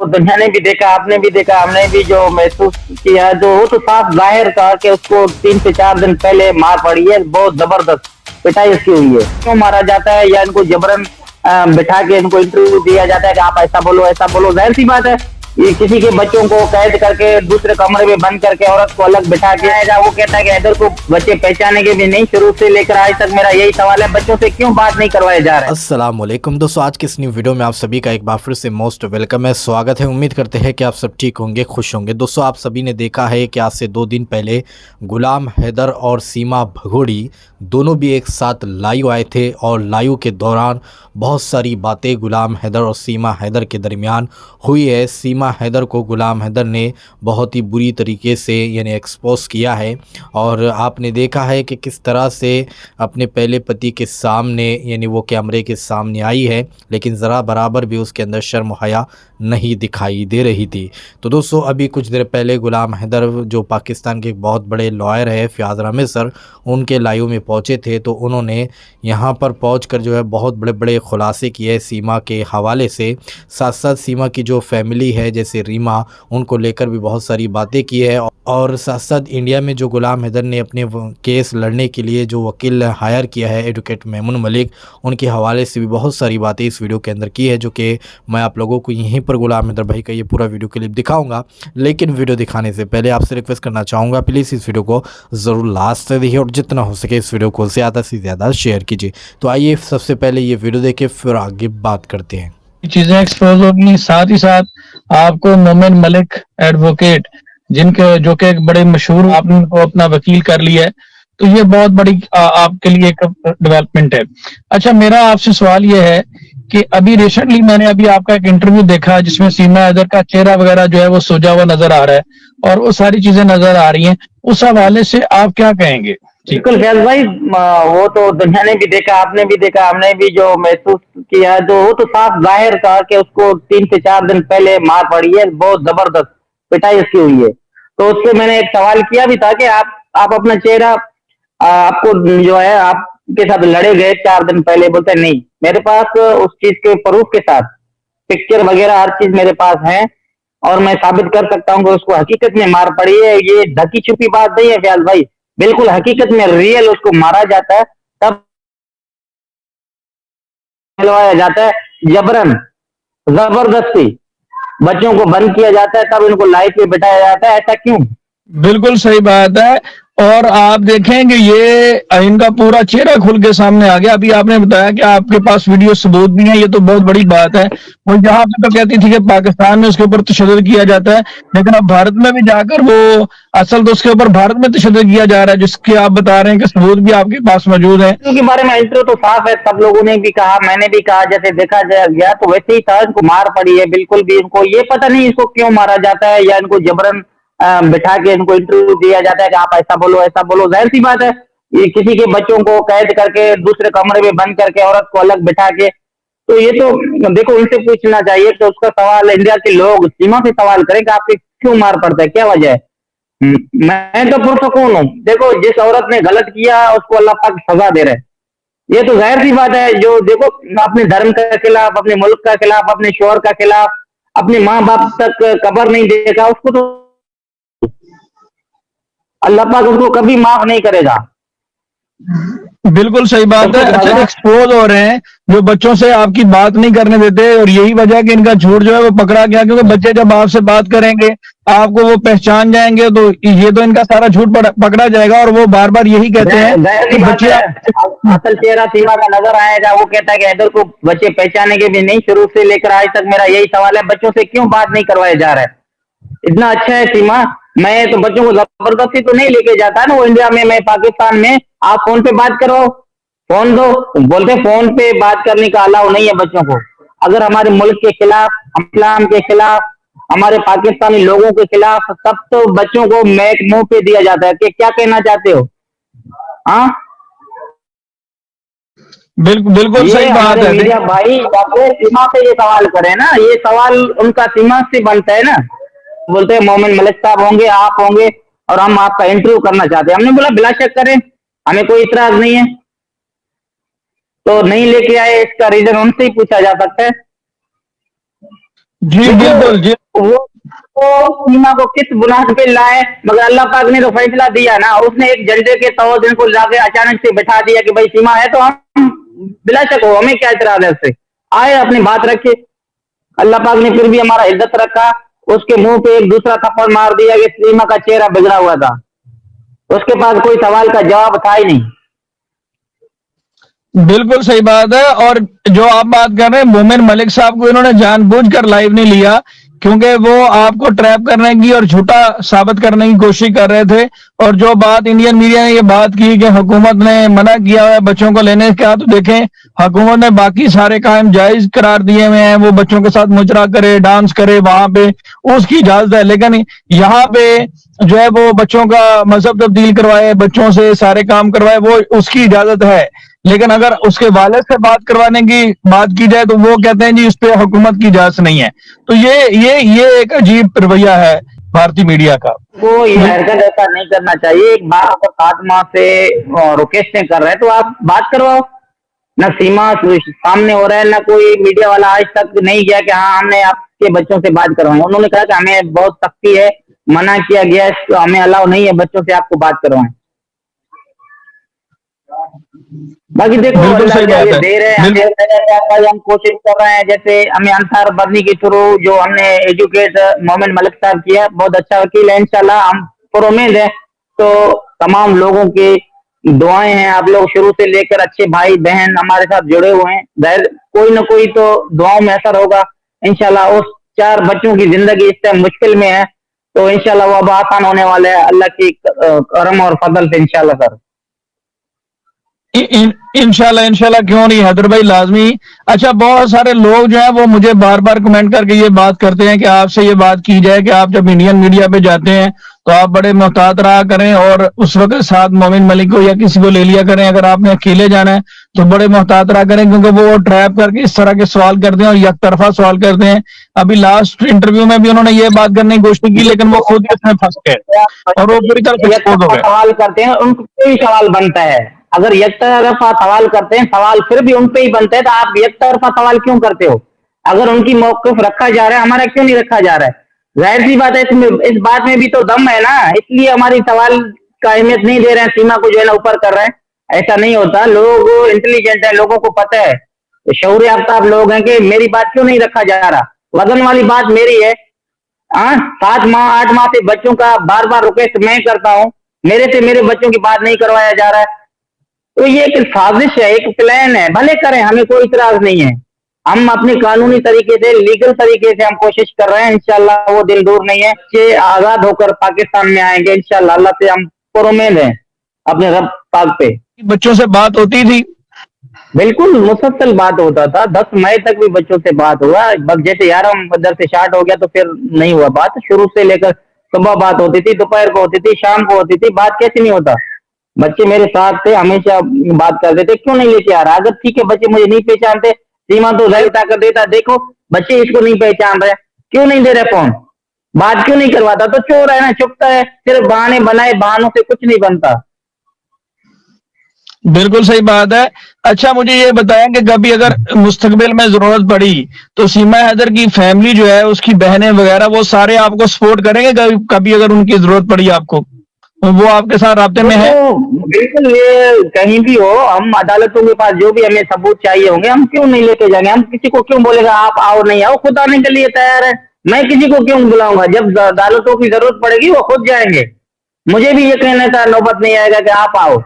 दुनिया ने भी देखा, आपने भी देखा, हमने भी जो महसूस किया, जो वो तो साफ जाहिर था कि उसको 3 से 4 दिन पहले मार पड़ी है, बहुत जबरदस्त पिटाई उसकी हुई है। क्यों मारा जाता है या इनको जबरन बिठा के इनको इंटरव्यू दिया जाता है कि आप ऐसा बोलो ऐसा बोलो? जाहिर सी बात है, ये किसी के बच्चों को कैद करके दूसरे कमरे में बंद करके औरत को अलग बिठा के आएगा, वो कहता है कि इधर को बच्चे पहचाने के भी नहीं। शुरू से लेकर आज तक मेरा यही सवाल है, बच्चों से क्यों बात नहीं करवाया जा रहा है? अस्सलाम वालेकुम दोस्तों, आज की इस न्यू वीडियो में आप सभी का एक बार फिर से मोस्ट वेलकम है, स्वागत है। उम्मीद करते हैं कि आप सब ठीक होंगे, खुश होंगे। दोस्तों, आप सभी ने देखा है कि आज से 2 दिन पहले गुलाम हैदर और सीमा भगोड़ी दोनों भी एक साथ लाइव आए थे और लाइव के दौरान बहुत सारी बातें गुलाम हैदर और सीमा हैदर के दरमियान हुई है। सीमा हैदर को गुलाम हैदर ने बहुत ही बुरी तरीके से यानी एक्सपोज किया है और आपने देखा है कि किस तरह से अपने पहले पति के सामने यानी वो कैमरे के सामने आई है, लेकिन ज़रा बराबर भी उसके अंदर शर्म हया नहीं दिखाई दे रही थी। तो दोस्तों, अभी कुछ देर पहले गुलाम हैदर जो पाकिस्तान के एक बहुत बड़े लॉयर है फ़याज़ रहमत सर, उनके लाइव में पहुंचे थे। तो उन्होंने यहां पर पहुंचकर जो है बहुत बड़े बड़े खुलासे किए सीमा के हवाले से। साथ साथ सीमा की जो फैमिली है जैसे रीमा, उनको लेकर भी बहुत सारी बातें की है और साथ साथ इंडिया में जो गुलाम हैदर ने अपने केस लड़ने के लिए जो वकील हायर किया है एडवोकेट मेमून मलिक, उनके हवाले से भी बहुत सारी बातें इस वीडियो के अंदर की है, जो कि मैं आप लोगों को यहीं पर गुलाम हैदर भाई का ये पूरा वीडियो क्लिप दिखाऊंगा। लेकिन वीडियो दिखाने से पहले आपसे रिक्वेस्ट करना चाहूँगा, प्लीज़ इस वीडियो को ज़रूर लास्ट से देखिए और जितना हो सके इस वीडियो को ज़्यादा से ज़्यादा शेयर कीजिए। तो आइए सबसे पहले ये वीडियो देखें, फिर आगे बात करते हैं। चीजें एक्सपोज होगी। साथ ही साथ आपको मोमिन मलिक एडवोकेट, जिनके जो कि एक बड़े मशहूर, आपने उनको अपना वकील कर लिया है, तो ये बहुत बड़ी आपके लिए एक डेवलपमेंट है। अच्छा, मेरा आपसे सवाल ये है कि अभी रिसेंटली मैंने अभी आपका एक इंटरव्यू देखा जिसमें सीमा हैदर का चेहरा वगैरह जो है वो सोजा हुआ नजर आ रहा है और वो सारी चीजें नजर आ रही हैं, उस हवाले से आप क्या कहेंगे? बिल्कुल फैज भाई, वो तो दुनिया ने भी देखा, आपने भी देखा, हमने भी जो महसूस किया, जो वो तो साफ जाहिर था कि उसको 3 से 4 दिन पहले मार पड़ी है, बहुत जबरदस्त पिटाई उसकी हुई है। तो उससे मैंने एक सवाल किया भी था कि आप अपना चेहरा, आपको जो है आपके साथ लड़े गए 4 दिन पहले, बोलते नहीं, मेरे पास उस चीज के प्रूफ के साथ पिक्चर वगैरह हर चीज मेरे पास है और मैं साबित कर सकता हूँ कि उसको हकीकत में मार पड़ी है। ये ढकी छुपी बात नहीं है फैज भाई, बिल्कुल हकीकत में रियल उसको मारा जाता है, तब दिलवाया जाता है जबरन, जबरदस्ती बच्चों को बंद किया जाता है, तब इनको लाइफ में बिठाया जाता है। ऐसा क्यों? बिल्कुल सही बात है। और आप देखेंगे ये इनका पूरा चेहरा खुल के सामने आ गया। अभी आपने बताया कि आपके पास वीडियो सबूत भी है, ये तो बहुत बड़ी बात है। वो जहां पे तो कहती थी कि पाकिस्तान में उसके ऊपर तशद्दुद किया जाता है, लेकिन अब भारत में भी जाकर वो असल तो उसके ऊपर भारत में तशद्दुद किया जा रहा है, जिसके आप बता रहे हैं कि सबूत भी आपके पास मौजूद है। के बारे में इंट्रो तो साफ है, सब लोगों ने भी कहा, मैंने भी कहा, जैसे देखा गया तो वैसे ही था। इनको मार पड़ी है, बिल्कुल भी इनको ये पता नहीं इसको क्यों मारा जाता है या इनको जबरन बिठा के इनको इंटरव्यू दिया जाता है कि आप ऐसा बोलो ऐसा बोलो। जाहिर सी बात है, ये किसी के बच्चों को कैद करके दूसरे कमरे में बंद करके औरत को अलग बिठा के, तो ये तो देखो इनसे पूछना चाहिए। तो उसका सवाल इंडिया के लोग सीमा से सवाल करें कि आपके क्यों मार पड़ता है, क्या वजह है? मैं तो पुरसकून हूँ। देखो, जिस औरत ने गलत किया उसको अल्लाह पाक सजा दे रहे हैं, ये तो जाहिर सी बात है। जो देखो अपने धर्म के खिलाफ, अपने मुल्क के खिलाफ, अपने शोहर का खिलाफ, अपने माँ बाप तक कब्र नहीं देखा, उसको तो अल्लाह पाक उसको कभी माफ नहीं करेगा। बिल्कुल सही बात है। अच्छा, एक्सपोज हो रहे हैं जो बच्चों से आपकी बात नहीं करने देते, और यही वजह है कि इनका झूठ जो है वो पकड़ा गया, क्योंकि बच्चे जब आपसे बात करेंगे आपको वो पहचान जाएंगे, तो ये तो इनका सारा झूठ पकड़ा जाएगा। और वो बार बार यही कहते हैं कि बच्चे, असल चेहरा सीमा का नजर आएगा। वो कहता है कि इधर को बच्चे पहचाने के भी नहीं। शुरू से लेकर आज तक मेरा यही सवाल है, बच्चों से क्यों बात नहीं करवाया जा रहा है? इतना अच्छा है सीमा, मैं तो बच्चों को जबरदस्ती तो नहीं लेके जाता ना वो इंडिया में, मैं पाकिस्तान में। आप फोन पे बात करो, फोन दो, बोलते फोन पे बात करने का अलाउ नहीं है बच्चों को। अगर हमारे मुल्क के खिलाफ, इस्लाम के खिलाफ, हमारे पाकिस्तानी लोगों के खिलाफ, तब तो बच्चों को मैक मुंह पे दिया जाता है कि क्या कहना चाहते हो। हाँ, बिल्कुल सही बात है। मीडिया भाई सीमा से ये सवाल करे ना, ये सवाल उनका सीमा से बनता है ना। बोलते हैं मोमिन मलिक साहब होंगे, आप होंगे और हम आपका इंटरव्यू करना चाहते हैं। हमने बोला बिला शक करें, हमें कोई इतराज नहीं है। तो नहीं लेके आए, इसका रीजन उनसे ही पूछा जा सकता है। जी बिल्कुल जी। वो सीमा को किस बुनियाद पे लाए, मगर अल्लाह पाक ने तो फैसला दिया ना, उसने एक झंडे के तौर इनको लाके अचानक से बैठा दिया कि भाई सीमा है तो हम बिला शक हो, हमें क्या इतराज है उससे, आए अपनी बात रखे। अल्लाह पाक ने फिर भी हमारा इज्जत रखा, उसके मुंह पे एक दूसरा थप्पड़ मार दिया कि सीमा का चेहरा बिगड़ा हुआ था, उसके पास कोई सवाल का जवाब था ही नहीं। बिल्कुल सही बात है। और जो आप बात कर रहे हैं मोमिन मलिक साहब को इन्होंने जानबूझकर लाइव नहीं लिया, क्योंकि वो आपको ट्रैप करने की और झूठा साबित करने की कोशिश कर रहे थे। और जो बात इंडियन मीडिया ने ये बात की कि हुकूमत ने मना किया है बच्चों को लेने का, तो देखें हुकूमत ने बाकी सारे काम जायज करार दिए हुए हैं, वो बच्चों के साथ मुजरा करे, डांस करे, वहां पे उसकी इजाजत है। लेकिन यहाँ पे जो है वो बच्चों का मजहब तब्दील करवाए, बच्चों से सारे काम करवाए, वो उसकी इजाजत है। लेकिन अगर उसके वालिद से बात करवाने की बात की जाए तो वो कहते हैं जी इस पे हुकूमत की इजाजत नहीं है। तो ये एक अजीब रवैया है भारतीय मीडिया का। वो ये हरकत ऐसा नहीं करना चाहिए। एक बात अगर 7 माह से रिक्वेस्टें कर रहे हैं तो आप बात करवाओ ना। सीमा सामने हो रहा है ना, कोई मीडिया वाला आज तक नहीं गया कि हाँ हमने आपके बच्चों से बात करवाई। उन्होंने कहा कि हमें बहुत सख्ती है, मना किया गया है, तो हमें अलाउ नहीं है बच्चों से आपको बात करवाएं। बाकी देखो अल्लाह ये दे रहे हैं, हम कोशिश कर रहे हैं। जैसे हमें अंसार बरनी के थ्रू जो हमने एजुकेट मोमिन मलिक साहब किया, बहुत अच्छा वकील है, इंशाल्लाह हम पर उम्मीद है। तो तमाम लोगों की दुआएं हैं, आप लोग शुरू से लेकर अच्छे भाई बहन हमारे साथ जुड़े हुए हैं, जाहिर कोई ना कोई तो दुआओं में असर होगा इंशाल्लाह। उस 4 बच्चों की जिंदगी इस टाइम मुश्किल में है, तो इंशाल्लाह वो अब आसान होने वाले है अल्लाह की करम और फजल से इंशाल्लाह सर। इंशाल्लाह क्यों नहीं हैदर भाई, लाजमी। अच्छा, बहुत सारे लोग जो है वो मुझे बार बार कमेंट करके ये बात करते हैं कि आपसे ये बात की जाए कि आप जब इंडियन मीडिया पे जाते हैं तो आप बड़े मोहतात रहा करें और उस वक्त साथ मोमिन मलिक को या किसी को ले लिया करें। अगर आपने अकेले जाना है तो बड़े मोहतात रहा करें, क्योंकि वो ट्रैप करके इस तरह के सवाल करते हैं और एक तरफा सवाल करते हैं। अभी लास्ट इंटरव्यू में भी उन्होंने ये बात करने की कोशिश की, लेकिन वो खुद इसमें फंस गए और वो पूरी तरह से एक्सपोज हो गए। सवाल करते हैं उनको कोई सवाल बनता है, अगर एक तरफा सवाल करते हैं सवाल फिर भी उन पे ही बनते हैं, तो आप एक तरफा सवाल क्यों करते हो? अगर उनकी मौक़िफ़ रखा जा रहा है, हमारा क्यों नहीं रखा जा रहा है? जाहिर सी बात है, इसमें इस बात में भी तो दम है ना, इसलिए हमारी सवाल का अहमियत नहीं दे रहे हैं, सीमा को जो है ना ऊपर कर रहे हैं। ऐसा नहीं होता, लोग इंटेलिजेंट है, लोगों को पता है, तो शऊर याफ्ता लोग हैं कि मेरी बात क्यों नहीं रखा जा रहा। वजन वाली बात मेरी है। 7 माह 8 माह से बच्चों का बार बार रिक्वेस्ट मैं करता हूँ, मेरे से मेरे बच्चों की बात नहीं करवाया जा रहा है। तो ये एक साजिश है, एक प्लान है, भले करें, हमें कोई इतराज नहीं है। हम अपने कानूनी तरीके से, लीगल तरीके से हम कोशिश कर रहे हैं, इंशाल्लाह वो दिन दूर नहीं है कि आजाद होकर पाकिस्तान में आएंगे इंशाल्लाह। अल्लाह से हम पुरुम्मीद हैं अपने रब पाक पे। बच्चों से बात होती थी? बिल्कुल मुसलसल बात होता था, 10 मई तक भी बच्चों से बात हुआ। बस जैसे 11 बदर से स्टार्ट हो गया तो फिर नहीं हुआ बात। शुरू से लेकर सुबह बात होती थी, दोपहर को होती थी, शाम को होती थी, बात कैसे नहीं होता। बच्चे मेरे साथ थे, हमेशा बात करते थे, क्यों नहीं लेके आ रहा? अगर ठीक है बच्चे मुझे नहीं पहचानते, सीमा तो जाहिर कर देता, देखो बच्चे इसको नहीं पहचान रहे, क्यों नहीं दे रहे फोन, बात क्यों नहीं करवाता? तो चोर है ना, चुपता है, सिर्फ बहाने बनाए, बहानों से कुछ नहीं बनता। बिल्कुल सही बात है। अच्छा, मुझे ये बताएं कि कभी अगर मुस्तकबिल में जरूरत पड़ी तो सीमा हैदर की फैमिली जो है, उसकी बहनें वगैरह, वो सारे आपको सपोर्ट करेंगे? कभी अगर उनकी जरूरत पड़ी आपको, वो आपके साथ राब्ते में है? बिल्कुल, ये कहीं भी हो, हम अदालतों के पास जो भी हमें सबूत चाहिए होंगे, हम क्यों नहीं लेके जाएंगे। हम किसी को क्यों बोलेगा आप आओ नहीं आओ, खुद आने के लिए तैयार है। मैं किसी को क्यों बुलाऊंगा? जब अदालतों की जरूरत पड़ेगी वो खुद जाएंगे। मुझे भी ये कहने का नौबत नहीं आएगा कि आप आओ।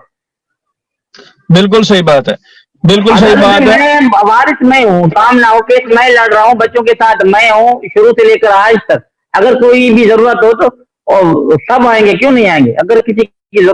बिल्कुल सही बात है, बिल्कुल सही बात है। मैं वारिस मैं हूँ, सामना हो केस मैं लड़ रहा हूँ, बच्चों के साथ मैं हूँ शुरू से लेकर आज तक। अगर कोई भी जरूरत हो तो और सब आएंगे, क्यों नहीं आएंगे? अगर किसी की जरूरत